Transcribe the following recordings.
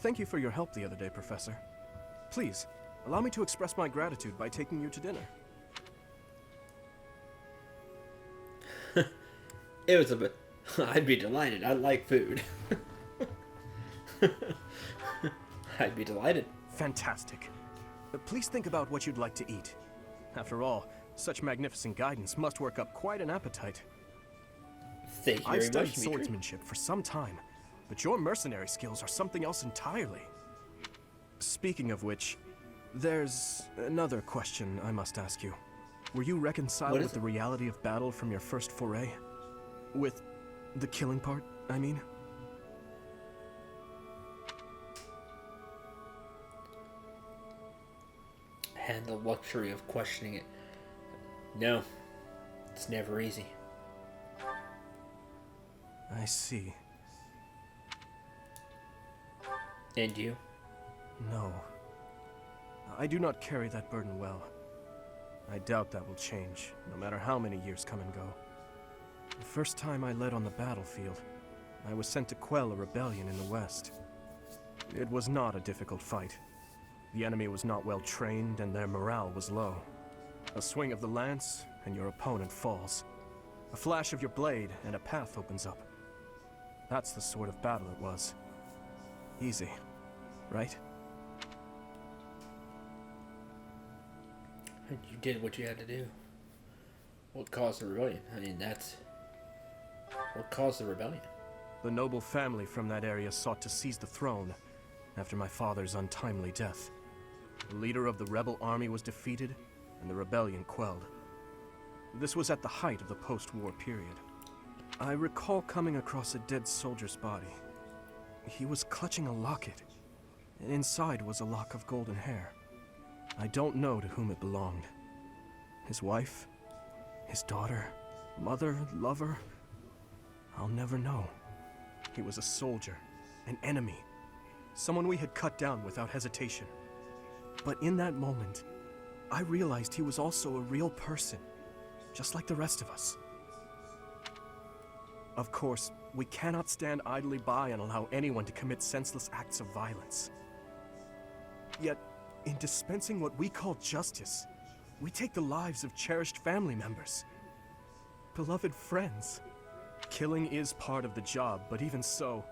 Thank you for your help the other day, Professor. Please, allow me to express my gratitude by taking you to dinner. It was a bit... I'd be delighted. I like food. I'd be delighted. Fantastic. Please think about what you'd like to eat. After all, such magnificent guidance must work up quite an appetite. Thank you very I've much, studied Dimitri. swordsmanship for some time, but your mercenary skills are something else entirely. Speaking of which, there's another question I must ask you. Were you reconciled What is with the reality of battle from your first foray? With the killing part, I mean? Had the luxury of questioning it. No, it's never easy. I see. And you? No. I do not carry that burden well. I doubt that will change, no matter how many years come and go. The first time I led on the battlefield, I was sent to quell a rebellion in the west. It was not a difficult fight. The enemy was not well trained, and their morale was low. A swing of the lance, and your opponent falls. A flash of your blade, and a path opens up. That's the sort of battle it was. Easy, right? And you did what you had to do. What caused the rebellion? I mean, that's... What caused the rebellion? The noble family from that area sought to seize the throne after my father's untimely death. The leader of the rebel army was defeated, and the rebellion quelled. This was at the height of the post-war period. I recall coming across a dead soldier's body. He was clutching a locket, and inside was a lock of golden hair. I don't know to whom it belonged. His wife? His daughter? Mother? Lover? I'll never know. He was a soldier, an enemy, someone we had cut down without hesitation. But in that moment, I realized he was also a real person, just like the rest of us. Of course, we cannot stand idly by and allow anyone to commit senseless acts of violence. Yet, in dispensing what we call justice, we take the lives of cherished family members, beloved friends. Killing is part of the job, but even so,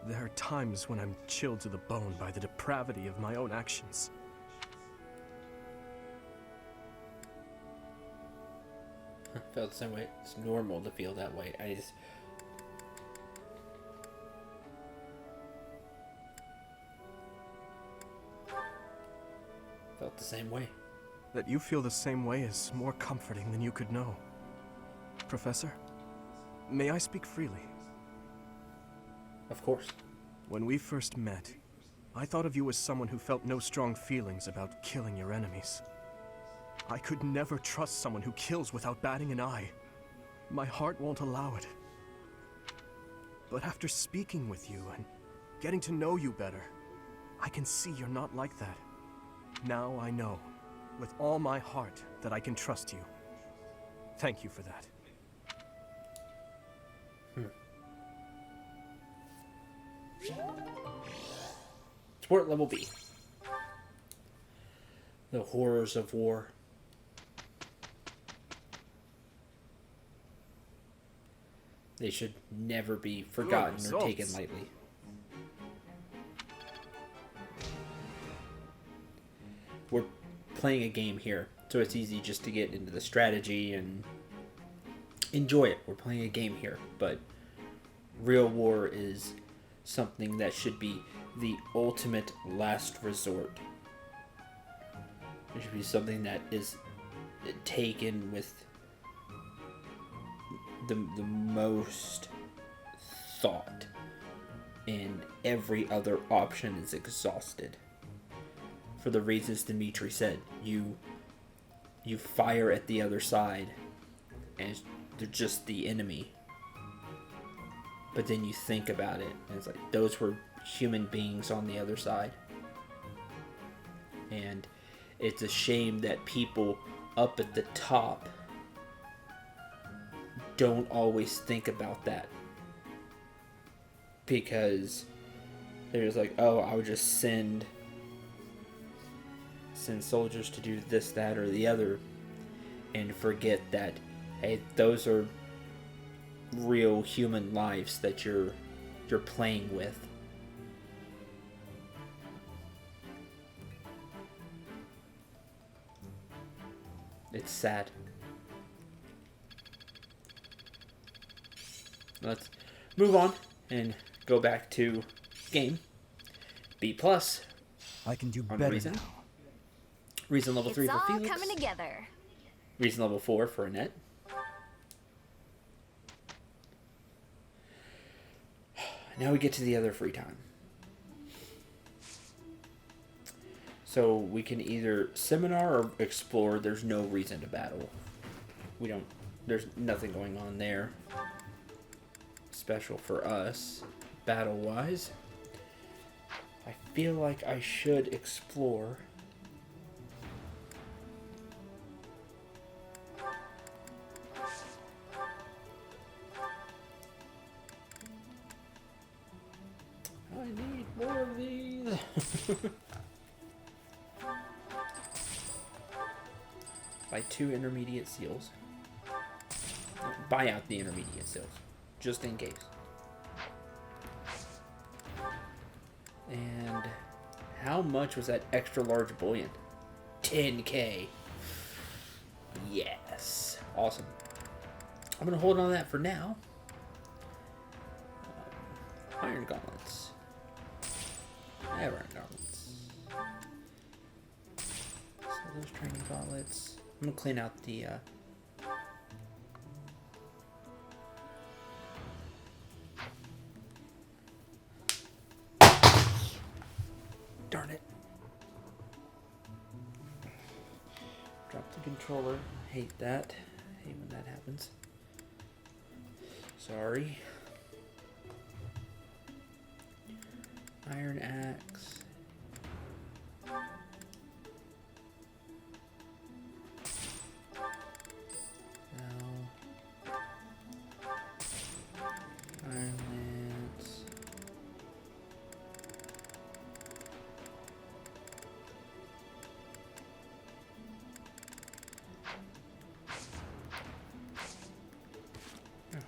there are times when I'm chilled to the bone by the depravity of my own actions. I felt the same way. It's normal to feel that way. I just... felt the same way. That you feel the same way is more comforting than you could know. Professor, may I speak freely? Of course. When we first met, I thought of you as someone who felt no strong feelings about killing your enemies. I could never trust someone who kills without batting an eye. My heart won't allow it. But after speaking with you and getting to know you better, I can see you're not like that. Now I know, with all my heart, that I can trust you. Thank you for that. Sport level B. The horrors of war. They should never be forgotten or taken lightly. We're playing a game here, so it's easy just to get into the strategy and enjoy it. We're playing a game here, but real war is something that should be the ultimate last resort. It should be something that is taken with the most thought, and every other option is exhausted. For the reasons Dimitri said, you fire at the other side, and they're just the enemy. But then you think about it, and it's like, those were human beings on the other side. And it's a shame that people up at the top don't always think about that. Because They're just like, oh, I would just send soldiers to do this, that, or the other, and forget that, hey, those are real human lives that you're playing with. It's sad. Let's move on and go back to game. B+. I can do On better reason. now. Reason level 3 It's for all Felix. coming together. Reason level 4 for Annette. Now we get to the other free time. So we can either seminar or explore. There's no reason to battle. There's nothing going on there special for us, battle-wise. I feel like I should explore. I need more of these. Buy 2 intermediate seals. Buy out the intermediate seals, just in case. And how much was that extra large bullion? 10K. Yes. Awesome. I'm going to hold on to that for now. Iron gauntlets. Iron gauntlets. So those training gauntlets. I'm going to clean out the... Darn it. Drop the controller. I hate that. I hate when that happens. Sorry. Iron axe. Now. Iron lance.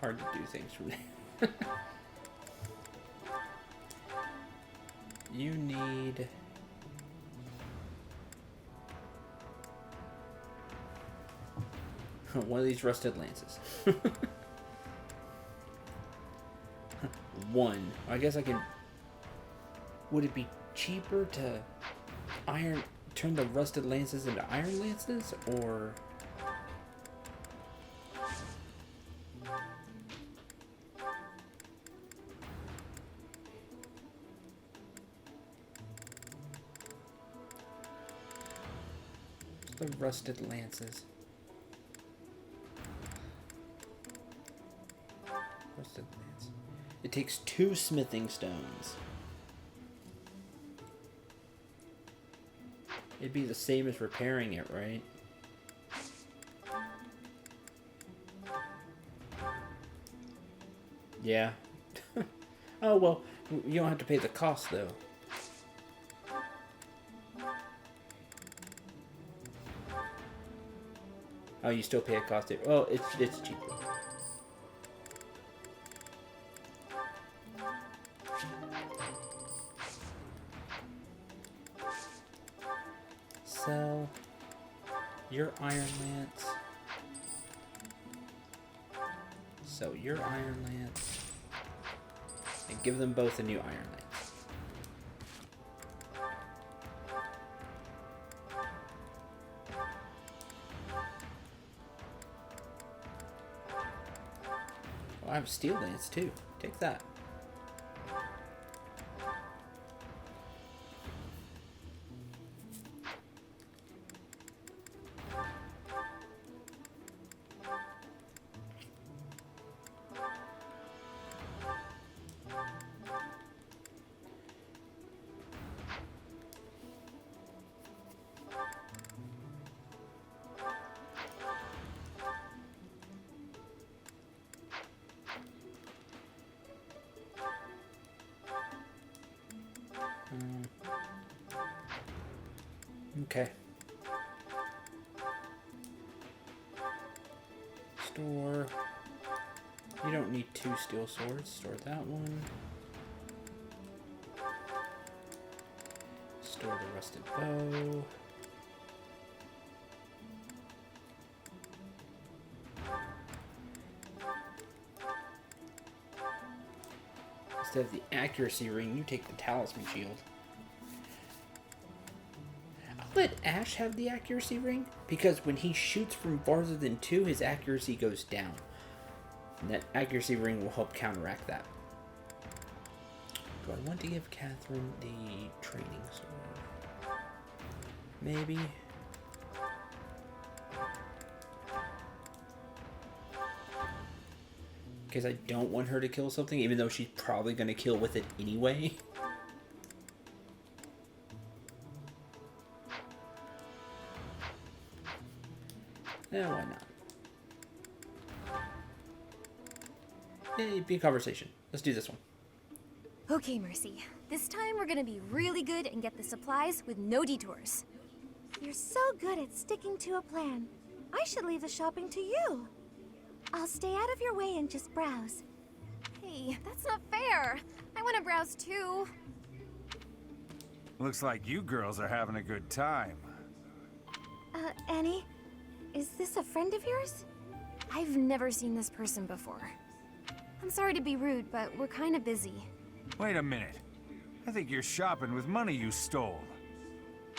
Hard to do things from there. You need... one of these rusted lances. One. I guess I can... Would it be cheaper to turn the rusted lances into iron lances, or... the rusted lances. Rusted lance. It takes 2 smithing stones. It'd be the same as repairing it, right? Yeah. Oh, well, you don't have to pay the cost, though. Oh, you still pay a cost there. Well, it's cheaper. Sell your iron lance. Sell your iron lance. And give them both a new iron lance. I have a steel lance too. Take that. Okay. Store. You don't need 2 steel swords. Store that one. Store the rusted bow. Instead of the accuracy ring, you take the talisman shield. I'll let Ash have the accuracy ring, because when he shoots from farther than 2, his accuracy goes down. And that accuracy ring will help counteract that. Do I want to give Catherine the training sword? Maybe. Because I don't want her to kill something, even though she's probably going to kill with it anyway. Yeah, why not? Hey, be a conversation. Let's do this one. Okay, Mercy. This time we're gonna be really good and get the supplies with no detours. You're so good at sticking to a plan. I should leave the shopping to you. I'll stay out of your way and just browse. Hey, that's not fair. I wanna browse too. Looks like you girls are having a good time. Annie? Is this a friend of yours? I've never seen this person before. I'm sorry to be rude, but we're kind of busy. Wait a minute. I think you're shopping with money you stole.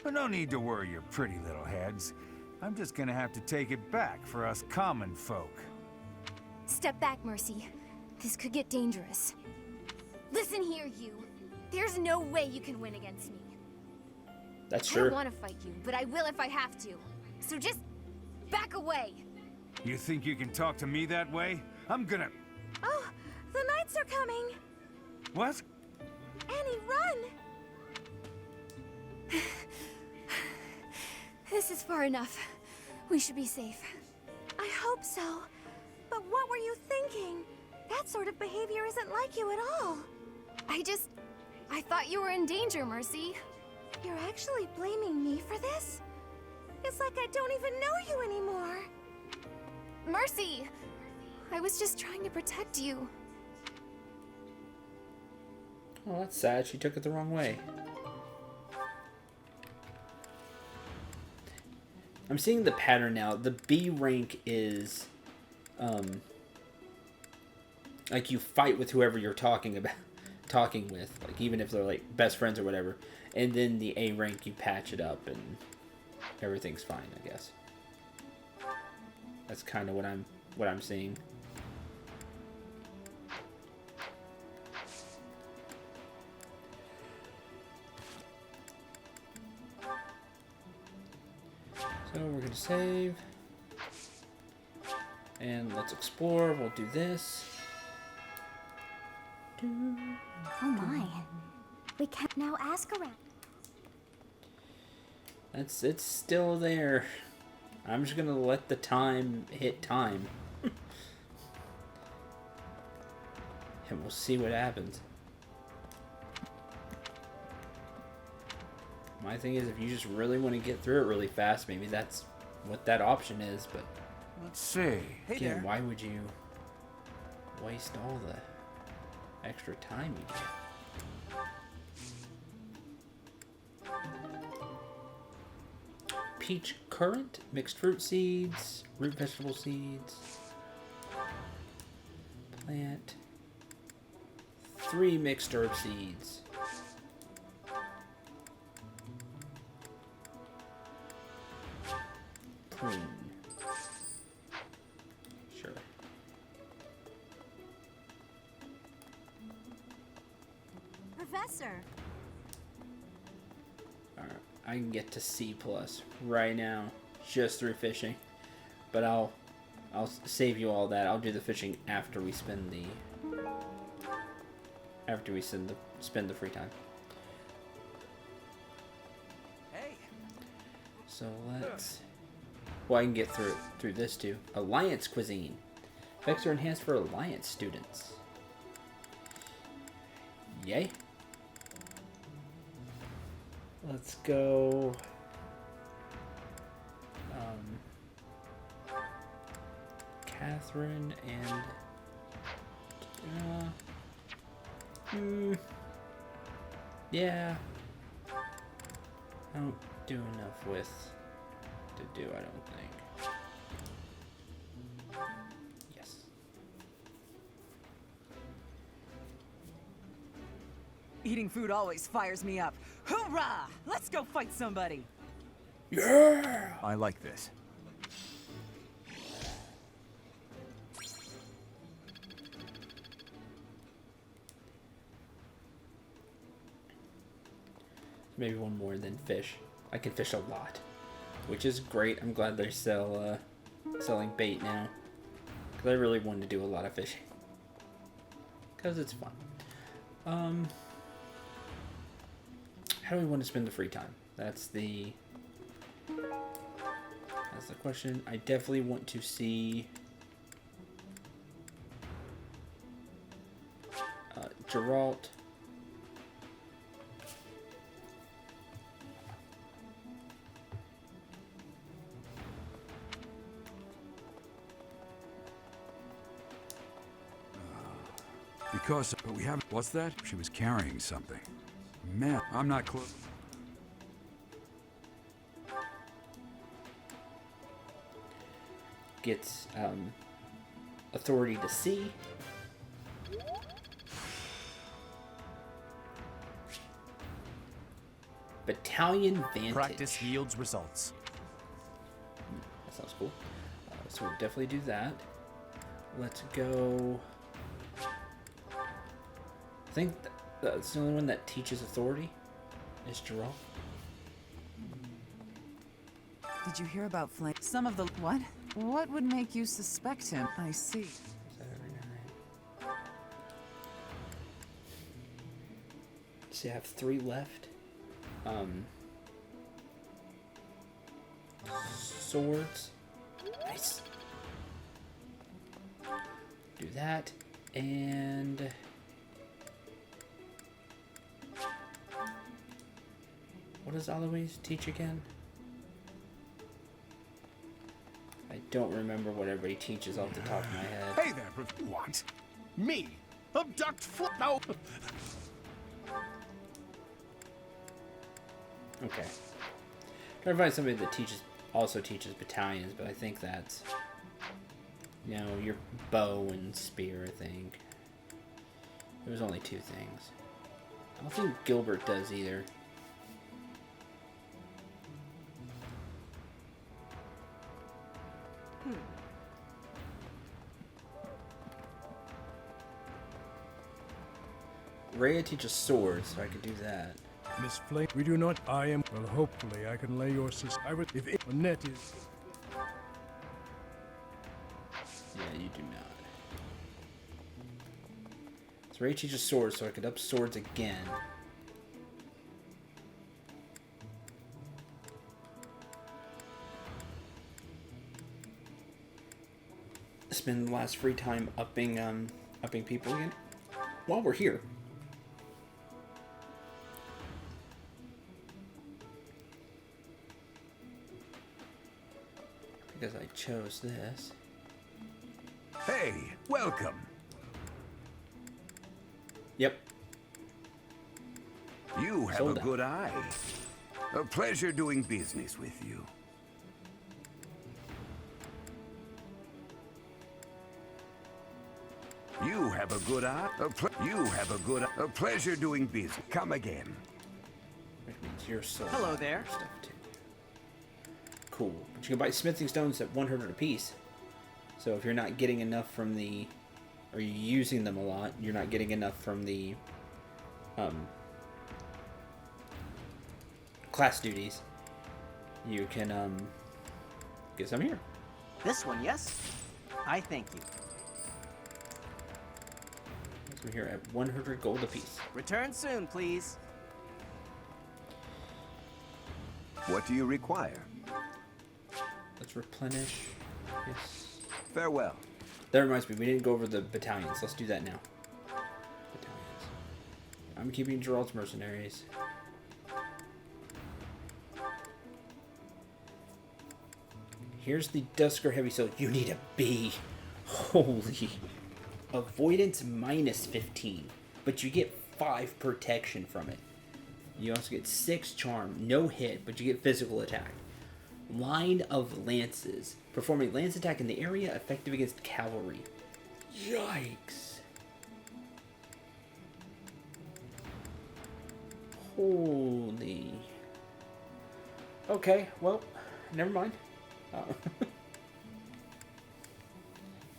But no need to worry your pretty little heads. I'm just gonna have to take it back for us common folk. Step back, Mercy. This could get dangerous. Listen here, you. There's no way you can win against me. That's I true. don't want to fight you, but I will if I have to. So just back away. You think you can talk to me that way? I'm gonna... Oh, the knights are coming! What? Annie, run! This is far enough. We should be safe. I hope so. But what were you thinking? That sort of behavior isn't like you at all. I thought you were in danger, Mercy. You're actually blaming me for this? It's like I don't even know you anymore. Mercy! I was just trying to protect you. Oh, that's sad. She took it the wrong way. I'm seeing the pattern now. The B rank is, like you fight with whoever you're talking with, like even if they're like best friends or whatever. And then the A rank, you patch it up and everything's fine, I guess. That's kind of what I'm seeing. So we're gonna save. And let's explore. We'll do this. Oh my. We can now ask around. It's still there. I'm just gonna let the time hit time. And we'll see what happens. My thing is, if you just really want to get through it really fast, maybe that's what that option is, but Let's see. Hey again, there. why would you waste all the extra time you get? Peach currant, mixed fruit seeds, root vegetable seeds, plant, 3 mixed herb seeds. Prune. Sure. Professor. Alright, I can get to C+ right now, just through fishing. But I'll save you all that. I'll do the fishing after we spend the spend the free time. Hey. So let's. Well, I can get through this too. Alliance cuisine. Effects are enhanced for Alliance students. Yay. Let's go Catherine and yeah, I don't do enough with to do, I don't think. Yes. Eating food always fires me up. Hoorah! Let's go fight somebody! Yeah! I like this. Maybe one more than fish. I can fish a lot, which is great. I'm glad they're selling bait now, because I really wanted to do a lot of fishing, because it's fun. How do we want to spend the free time? That's the question. I definitely want to see Geralt. Because, but we haven't. What's that? She was carrying something. Man, I'm not close. Gets authority to see. Battalion Vantage. Practice yields results. That sounds cool. So we'll definitely do that. Let's go. I think that's the only one that teaches authority is Geralt. Did you hear about Flame? Some of the... What? What would make you suspect him? I see. Is that every night? See, I have 3 left. Swords. Nice. Do that. And... what does Alois teach again? I don't remember what everybody teaches off the top of my head. Hey there, what? Me? Abduct no. Okay. Trying to find somebody that also teaches battalions, but I think that's, you know, your bow and spear, I think. There was only 2 things. I don't think Gilbert does either. Rhea teaches swords, so I could do that. Miss Flame, we do not. I am. Well, hopefully, I can lay your sister. I would. If it, net is. Yeah, you do not. So Rhea teaches swords, so I could up swords again. Spend the last free time upping people again. While we're here. Because I chose this. Hey, welcome. Yep. You have Sold a out. good eye. A pleasure doing business with you. You have a good eye. A pleasure doing business. Come again. Which means you're sold. Hello out there. for Stuff too. Cool. But you can buy smithing stones at 100 apiece. So if you're not getting enough from the, or you're using them a lot, you're not getting enough from the class duties, you can get some here. This one, yes? I thank you. So here at 100 gold apiece. Return soon, please. What do you require? Let's replenish. Yes. Farewell. That reminds me, we didn't go over the battalions. Let's do that now. Battalions. I'm keeping Gerald's mercenaries. Here's the Dusker Heavy Soul. You need a B. Holy. Avoidance minus 15. But you get 5 protection from it. You also get 6 charm. No hit, but you get physical attack. Line of Lances. Perform a lance attack in the area effective against cavalry. Yikes. Holy. Okay, well, never mind.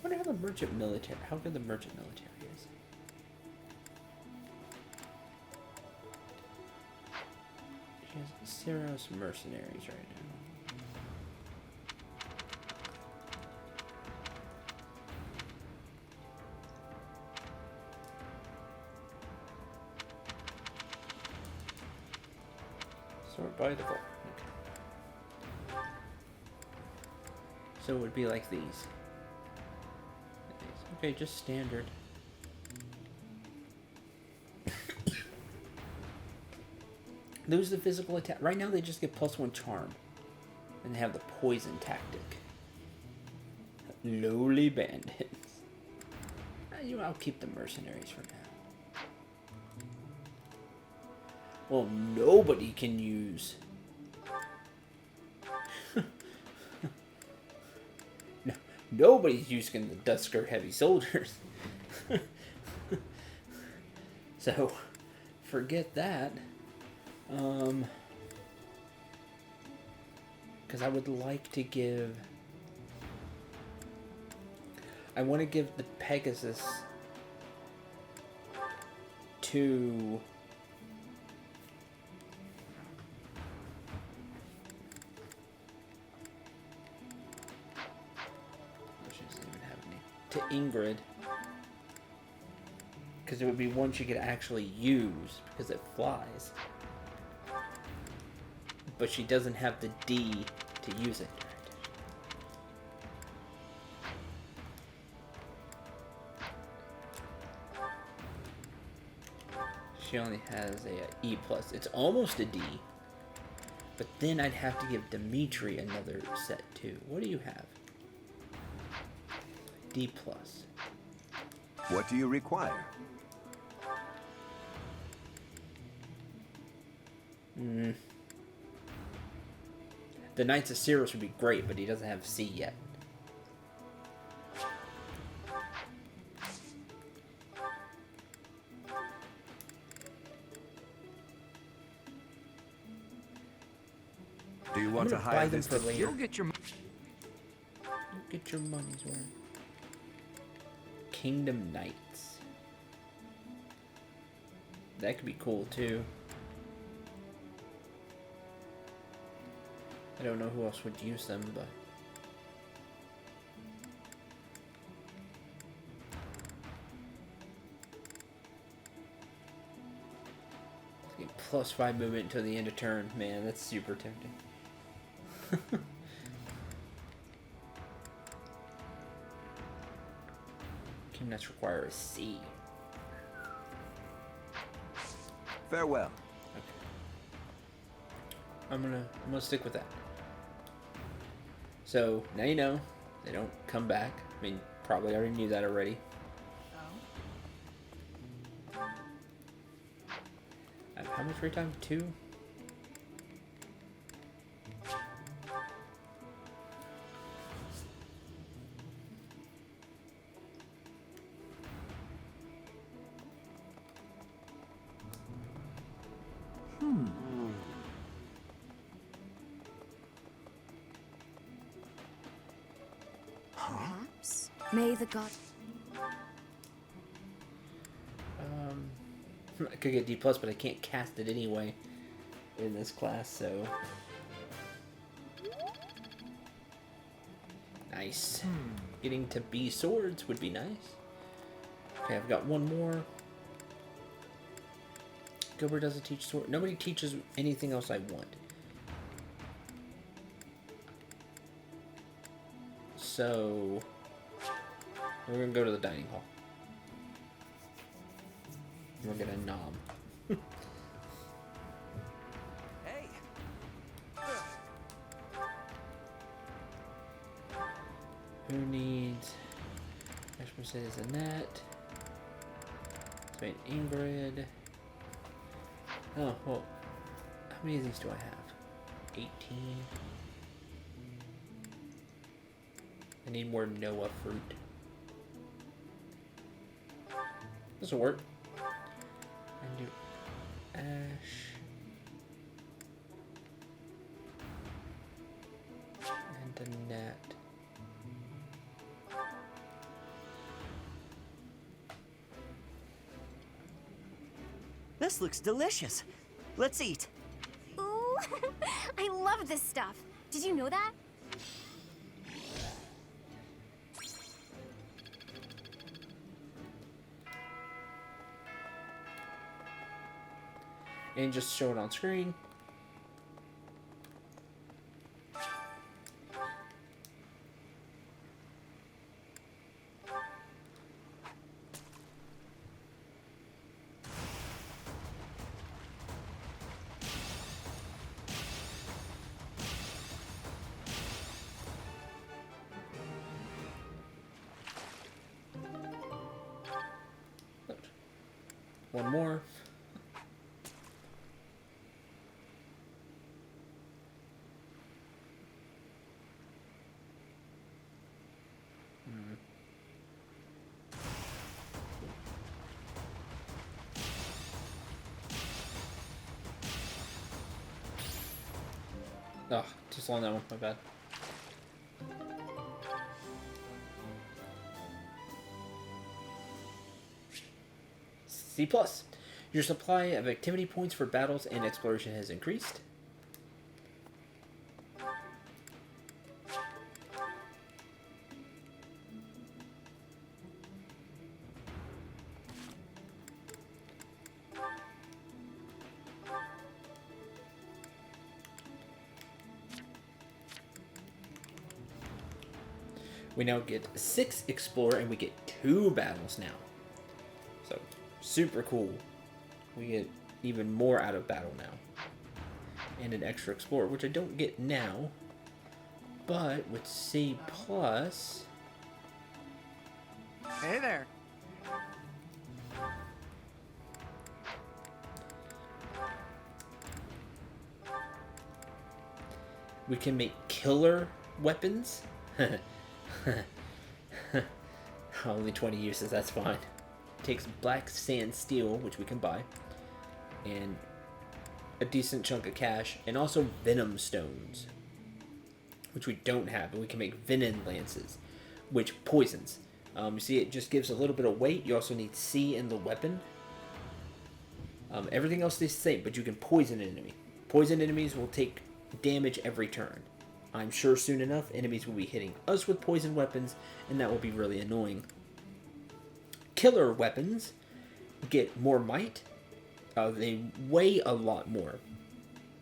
Wonder how the merchant military, how good the merchant military is. She has Ceros mercenaries right now. Sort by the book. Okay. So it would be like these. Okay, just standard. Lose the physical attack. Right now they just get +1 charm. And they have the poison tactic. Lowly bandits. I'll keep the mercenaries for now. Well, nobody can use... no, nobody's using the Dusker Heavy Soldiers. So, forget that. Because I would like to give... I want to give the Pegasus to... to Ingrid, because it would be one she could actually use because it flies, but she doesn't have the D to use it. She only has a E+. It's almost a D, but then I'd have to give Dimitri another set too. What do you have? D+. What do you require? The Knights of Ceros would be great, but he doesn't have C yet. Do you want to hire this for later? You'll get your... Get your money's worth. Kingdom Knights. That could be cool too. I don't know who else would use them, but... Get +5 movement until the end of turn. Man, that's super tempting. Kingdom Knights require a C. Farewell. Okay. I'm gonna stick with that. So now you know they don't come back. I mean, probably already knew that already. How much free time? 2? Perhaps. May the god... I could get D+, but I can't cast it anyway in this class, so... Nice. Getting to B swords would be nice. Okay, I've got one more. Gilbert doesn't teach sword. Nobody teaches anything else I want. So... we're gonna go to the dining hall. We're gonna nom. Hey. Who needs Ashburn is Annette? Spain Ingrid. Oh, well, how many of these do I have? 18. I need more Noah fruit. This will work. And do Ash. And Annette. This looks delicious. Let's eat. Ooh, I love this stuff. Did you know that? And just show it on screen. One more. Oh, too slow on that one, my bad. C+. Your supply of activity points for battles and exploration has increased. We now get 6 Explorer, and we get 2 battles now. So, super cool. We get even more out of battle now. And an extra Explorer, which I don't get now. But with C+... Hey there. we can make killer weapons. Only 20 uses, that's fine. Takes black sand steel, which we can buy, and a decent chunk of cash, and also venom stones, which we don't have, but we can make venom lances, which poisons. You see, it just gives a little bit of weight. You also need C in the weapon. Everything else stays the same, but you can poison an enemy. Poison enemies will take damage every turn. I'm sure soon enough enemies will be hitting us with poison weapons, and that will be really annoying. Killer weapons get more might. They weigh a lot more.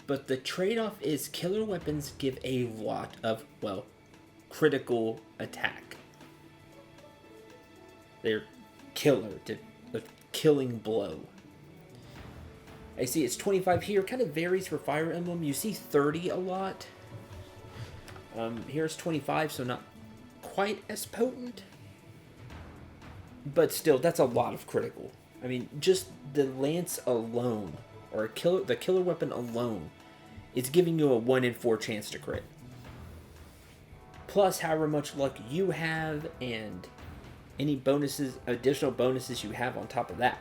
But the trade-off is killer weapons give a lot of, well, critical attack. They're killer, a killing blow. I see it's 25 here. Kind of varies for Fire Emblem. You see 30 a lot. Here's 25, so not quite as potent. But still, that's a lot of critical. I mean, just the lance alone, or the killer weapon alone, is giving you a 1 in 4 chance to crit. Plus, however much luck you have, and any bonuses, additional bonuses you have on top of that.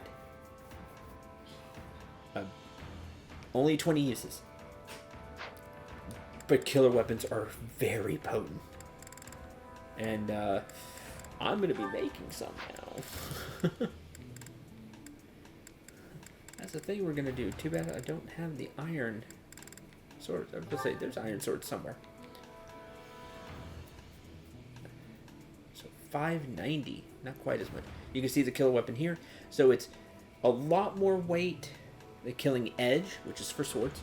Only 20 uses. But killer weapons are very potent. And I'm going to be making some now. That's the thing we're going to do. Too bad I don't have the iron sword. I was going to say, there's iron sword somewhere. So 590. Not quite as much. You can see the killer weapon here. So it's a lot more weight. The killing edge, which is for swords.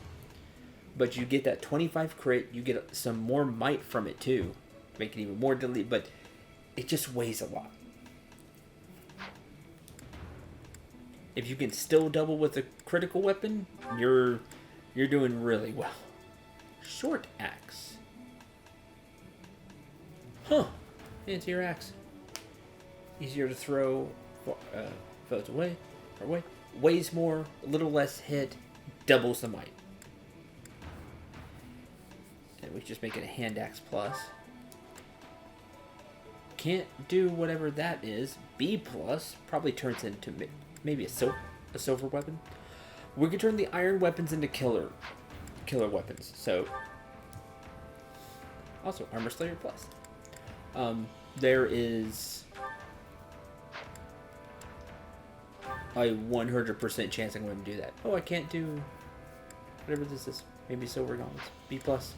But you get that 25 crit. You get some more might from it too. Make it even more deadly. But it just weighs a lot. If you can still double with a critical weapon, you're doing really well. Short axe. Huh. Fancier axe. Easier to throw foes away. Weighs more, a little less hit, doubles the might. And we just make it a hand axe plus. Can't do whatever that is. B plus probably turns into maybe a silver weapon. We can turn the iron weapons into killer weapons. So also armor slayer plus. There is a 100% chance I'm going to do that. Oh, I can't do whatever this is. Maybe silver gauntlets. B plus.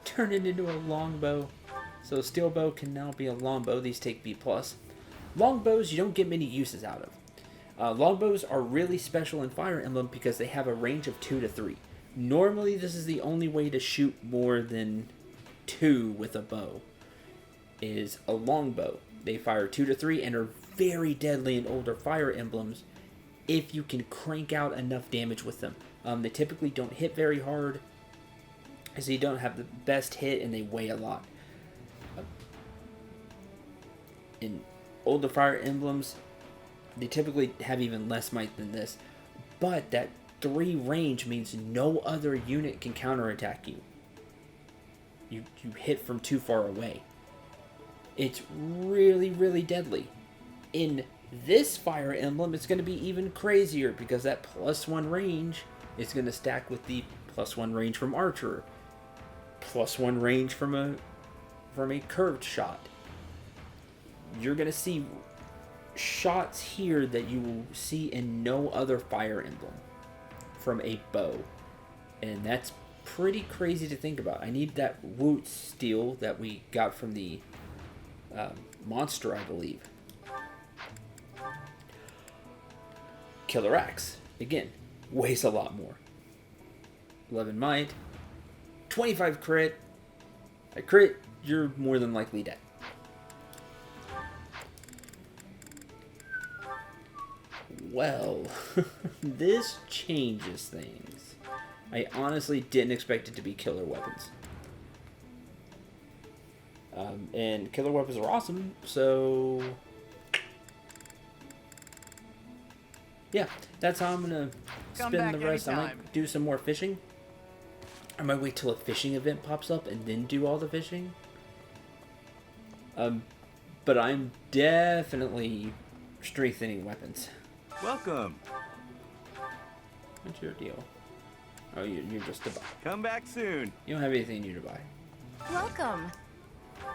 Turn it into a longbow. So steel bow can now be a longbow. These take B plus. Longbows you don't get many uses out of. Longbows are really special in Fire Emblem because they have a range of 2 to 3. Normally this is the only way to shoot more than 2 with a bow. Is a longbow. They fire 2 to 3 and are very deadly in older Fire Emblems if you can crank out enough damage with them. They typically don't hit very hard, so you don't have the best hit, and they weigh a lot. In older Fire Emblems, they typically have even less might than this, but that 3 range means no other unit can counterattack you. You hit from too far away. It's really, really deadly. In this Fire Emblem, it's going to be even crazier because that +1 range is going to stack with the +1 range from Archer, +1 range from a curved shot. You're going to see shots here that you will see in no other Fire Emblem from a bow. And that's pretty crazy to think about. I need that Woot steel that we got from the monster, I believe. Killer Axe. Again, weighs a lot more. 11 might. 25 crit. I crit, you're more than likely dead. Well, this changes things. I honestly didn't expect it to be killer weapons. And killer weapons are awesome, so yeah, that's how I'm gonna spend the rest. I might do some more fishing. I might wait till a fishing event pops up and then do all the fishing. But I'm definitely strengthening weapons. Welcome. What's your deal? Oh, you're just to buy. Come back soon. You don't have anything new to buy. Welcome.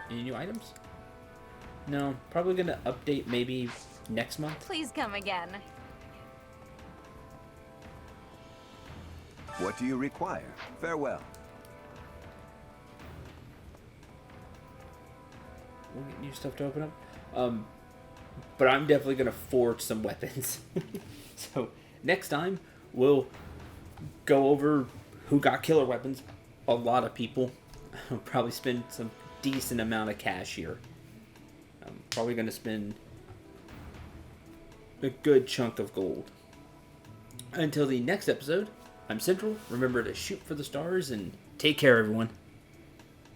Any new items? No, probably gonna update maybe next month. Please come again. What do you require? Farewell. We'll get new stuff to open up. But I'm definitely gonna forge some weapons. So next time we'll go over who got killer weapons. A lot of people. I'll probably spend some decent amount of cash here. I'm probably gonna spend a good chunk of gold. Until the next episode, I'm Cendril. Remember to shoot for the stars and take care, everyone.